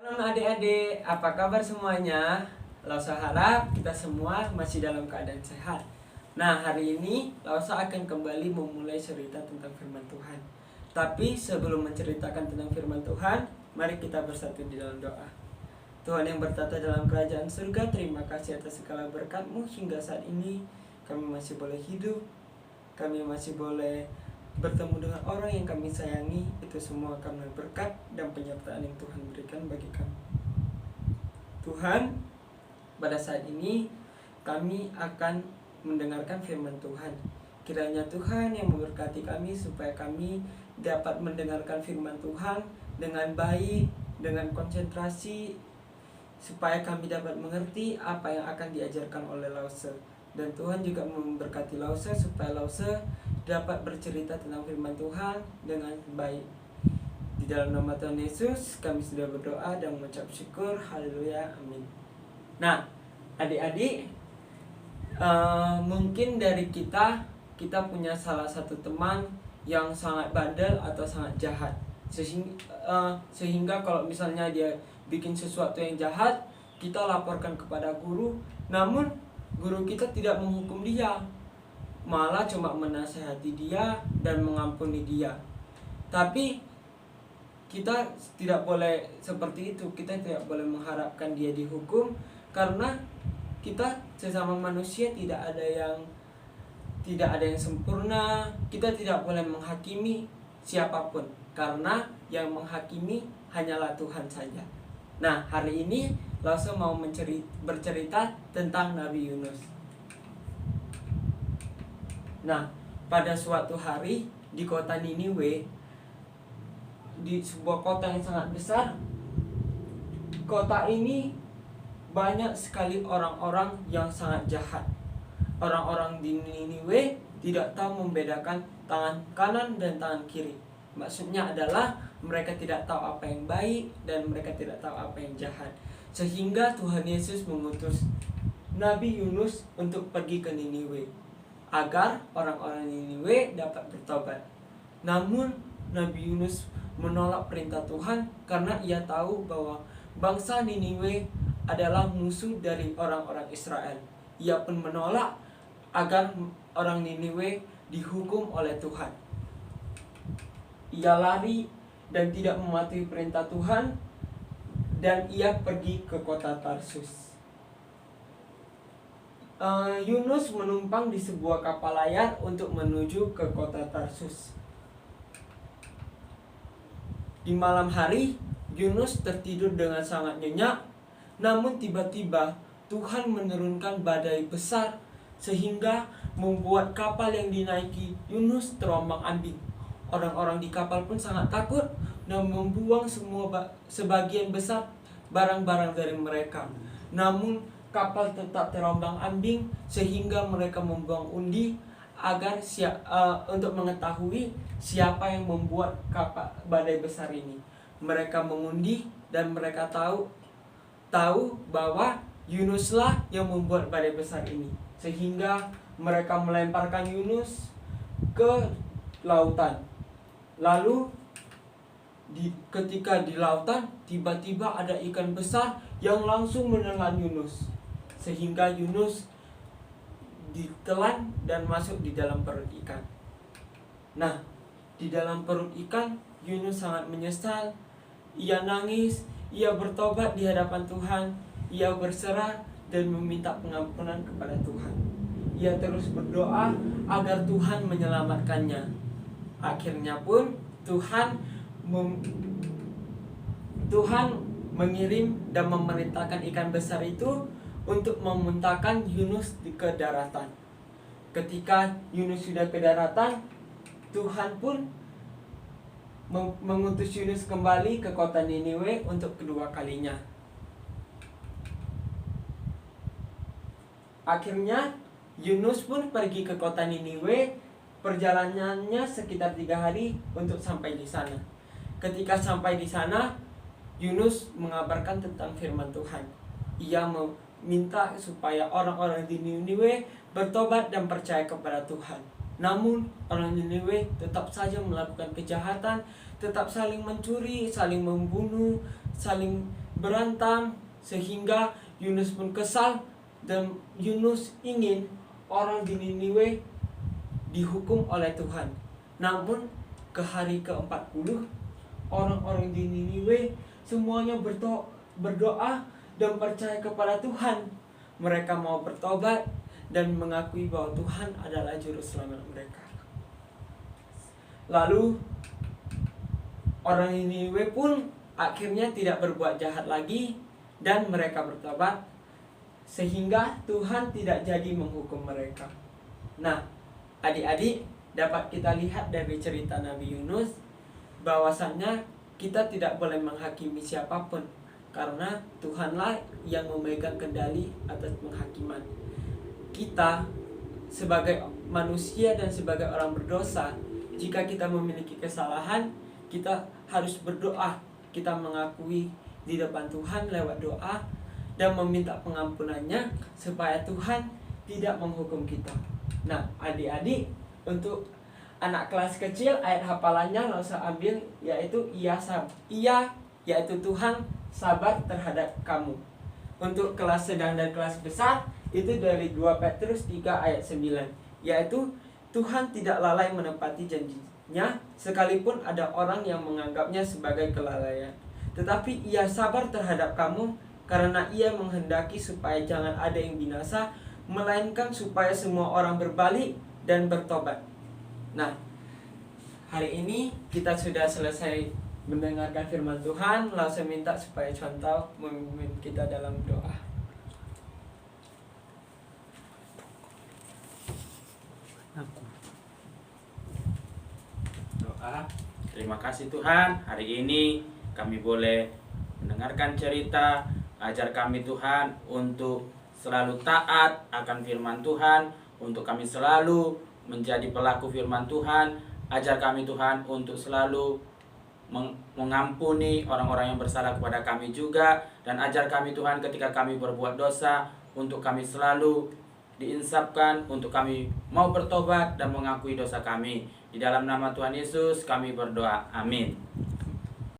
Halo adik-adik, apa kabar semuanya? Lausa harap kita semua masih dalam keadaan sehat. Nah, hari ini Lausa akan kembali memulai cerita tentang firman Tuhan. Tapi sebelum menceritakan tentang firman Tuhan, mari kita bersatu di dalam doa. Tuhan yang bertata dalam kerajaan surga, terima kasih atas segala berkat-Mu hingga saat ini kami masih boleh hidup, kami masih boleh bertemu dengan orang yang kami sayangi. Itu semua karena berkat dan penyertaan yang Tuhan berikan bagi kami. Tuhan, pada saat ini kami akan mendengarkan firman Tuhan. Kiranya Tuhan yang memberkati kami supaya kami dapat mendengarkan firman Tuhan dengan baik, dengan konsentrasi, supaya kami dapat mengerti apa yang akan diajarkan oleh Lause. Dan Tuhan juga memberkati Lause supaya Lause dapat bercerita tentang firman Tuhan dengan baik. Di dalam nama Tuhan Yesus kami sudah berdoa dan mengucap syukur. Haleluya, amin. Nah, adik-adik, mungkin dari kita punya salah satu teman yang sangat bandel atau sangat jahat, sehingga kalau misalnya dia bikin sesuatu yang jahat, kita laporkan kepada guru, namun guru kita tidak menghukum dia, malah cuma menasehati dia dan mengampuni dia. Tapi kita tidak boleh seperti itu. Kita tidak boleh mengharapkan dia dihukum, karena kita sesama manusia tidak ada yang sempurna. Kita tidak boleh menghakimi siapapun, karena yang menghakimi hanyalah Tuhan saja. Nah, hari ini Lause mau bercerita tentang Nabi Yunus. Nah, pada suatu hari di kota Niniwe, di sebuah kota yang sangat besar, kota ini banyak sekali orang-orang yang sangat jahat. Orang-orang di Niniwe tidak tahu membedakan tangan kanan dan tangan kiri. Maksudnya adalah mereka tidak tahu apa yang baik dan mereka tidak tahu apa yang jahat. Sehingga Tuhan Yesus mengutus Nabi Yunus untuk pergi ke Niniwe agar orang-orang Niniwe dapat bertobat. Namun Nabi Yunus menolak perintah Tuhan karena ia tahu bahwa bangsa Niniwe adalah musuh dari orang-orang Israel. Ia pun menolak agar orang Niniwe dihukum oleh Tuhan. Ia lari dan tidak mematuhi perintah Tuhan, dan ia pergi ke kota Tarsus. Yunus menumpang di sebuah kapal layar untuk menuju ke kota Tarsus. Di malam hari, Yunus tertidur dengan sangat nyenyak. Namun tiba-tiba Tuhan menurunkan badai besar sehingga membuat kapal yang dinaiki Yunus terombang-ambing. Orang-orang di kapal pun sangat takut dan membuang sebagian besar barang-barang dari mereka. Namun kapal tetap terombang-ambing sehingga mereka membuang undi agar untuk mengetahui siapa yang membuat kapal badai besar ini. Mereka mengundi dan mereka tahu bahwa Yunuslah yang membuat badai besar ini, sehingga mereka melemparkan Yunus ke lautan. Lalu ketika di lautan, tiba-tiba ada ikan besar yang langsung menelan Yunus, sehingga Yunus ditelan dan masuk di dalam perut ikan. Nah, di dalam perut ikan, Yunus sangat menyesal. Ia nangis, ia bertobat di hadapan Tuhan, ia berserah dan meminta pengampunan kepada Tuhan. Ia terus berdoa agar Tuhan menyelamatkannya. Akhirnya pun Tuhan mengirim dan memerintahkan ikan besar itu untuk memuntahkan Yunus ke daratan. Ketika Yunus sudah ke daratan, Tuhan pun mengutus Yunus kembali ke kota Niniwe untuk kedua kalinya. Akhirnya Yunus pun pergi ke kota Niniwe. Perjalanannya sekitar 3 hari untuk sampai di sana. Ketika sampai di sana, Yunus mengabarkan tentang firman Tuhan. Ia meminta supaya orang-orang di Niniwe bertobat dan percaya kepada Tuhan. Namun orang Niniwe tetap saja melakukan kejahatan, tetap saling mencuri, saling membunuh, saling berantem sehingga Yunus pun kesal dan Yunus ingin orang di Niniwe dihukum oleh Tuhan. Namun ke hari ke-40 orang-orang di Niniwe semuanya berdoa dan percaya kepada Tuhan. Mereka mau bertobat dan mengakui bahwa Tuhan adalah juru selamat mereka. Lalu orang Niniwe pun akhirnya tidak berbuat jahat lagi dan mereka bertobat, sehingga Tuhan tidak jadi menghukum mereka. Nah, adik-adik, dapat kita lihat dari cerita Nabi Yunus bahwasannya kita tidak boleh menghakimi siapapun, karena Tuhanlah yang memegang kendali atas penghakiman. Kita sebagai manusia dan sebagai orang berdosa, jika kita memiliki kesalahan, kita harus berdoa. Kita mengakui di depan Tuhan lewat doa dan meminta pengampunannya supaya Tuhan tidak menghukum kita. Nah, adik-adik, untuk anak kelas kecil ayat hafalannya nggak usah ambil, yaitu ia yaitu Tuhan sabar terhadap kamu. Untuk kelas sedang dan kelas besar itu dari 2 Petrus 3 ayat 9, yaitu Tuhan tidak lalai menepati janjinya sekalipun ada orang yang menganggapnya sebagai kelalaian. Tetapi ia sabar terhadap kamu karena ia menghendaki supaya jangan ada yang binasa, melainkan supaya semua orang berbalik dan bertobat. Nah, hari ini kita sudah selesai mendengarkan firman Tuhan. Lalu saya minta supaya contoh memimpin kita dalam doa. Doa. Terima kasih Tuhan, hari ini kami boleh mendengarkan cerita. Ajar kami Tuhan untuk selalu taat akan firman Tuhan, untuk kami selalu menjadi pelaku firman Tuhan. Ajar kami Tuhan untuk selalu mengampuni orang-orang yang bersalah kepada kami juga. Dan ajar kami Tuhan ketika kami berbuat dosa, untuk kami selalu diinsafkan, untuk kami mau bertobat dan mengakui dosa kami. Di dalam nama Tuhan Yesus kami berdoa, amin.